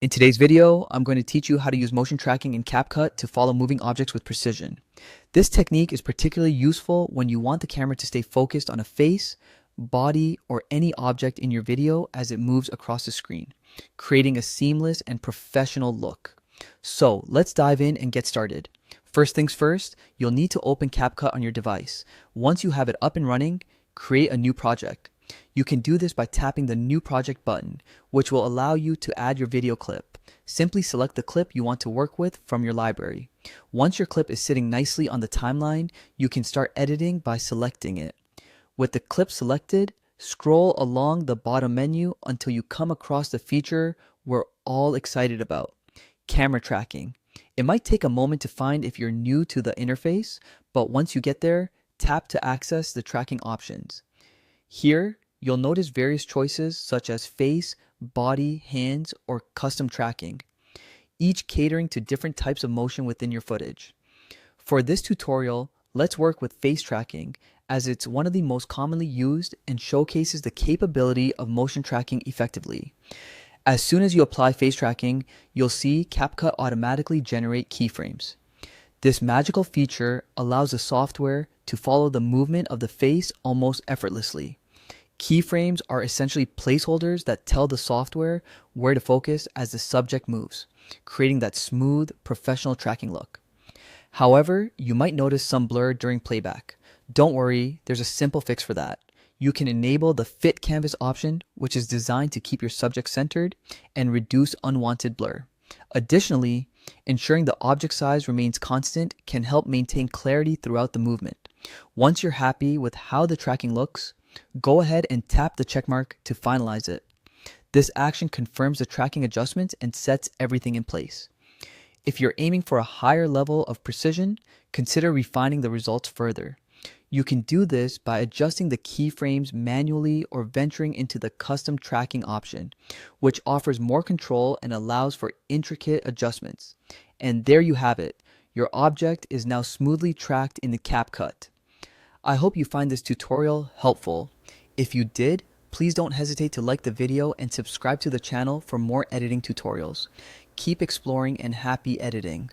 In today's video, I'm going to teach you how to use motion tracking in CapCut to follow moving objects with precision. This technique is particularly useful when you want the camera to stay focused on a face, body, or any object in your video as it moves across the screen, creating a seamless and professional look. So let's dive in and get started. First things first, you'll need to open CapCut on your device. Once you have it up and running, create a new project. You can do this by tapping the New Project button, which will allow you to add your video clip. Simply select the clip you want to work with from your library. Once your clip is sitting nicely on the timeline, you can start editing by selecting it. With the clip selected, scroll along the bottom menu until you come across the feature we're all excited about, camera tracking. It might take a moment to find if you're new to the interface, but once you get there, tap to access the tracking options. Here, you'll notice various choices such as face, body, hands, or custom tracking, each catering to different types of motion within your footage. For this tutorial, let's work with face tracking as it's one of the most commonly used and showcases the capability of motion tracking effectively. As soon as you apply face tracking, you'll see CapCut automatically generate keyframes. This magical feature allows the software to follow the movement of the face almost effortlessly. Keyframes are essentially placeholders that tell the software where to focus as the subject moves, creating that smooth, professional tracking look. However, you might notice some blur during playback. Don't worry, there's a simple fix for that. You can enable the Fit Canvas option, which is designed to keep your subject centered and reduce unwanted blur. Additionally, ensuring the object size remains constant can help maintain clarity throughout the movement. Once you're happy with how the tracking looks, go ahead and tap the checkmark to finalize it. This action confirms the tracking adjustments and sets everything in place. If you're aiming for a higher level of precision, consider refining the results further. You can do this by adjusting the keyframes manually or venturing into the custom tracking option, which offers more control and allows for intricate adjustments. And there you have it. Your object is now smoothly tracked in the CapCut. I hope you find this tutorial helpful. If you did, please don't hesitate to like the video and subscribe to the channel for more editing tutorials. Keep exploring and happy editing.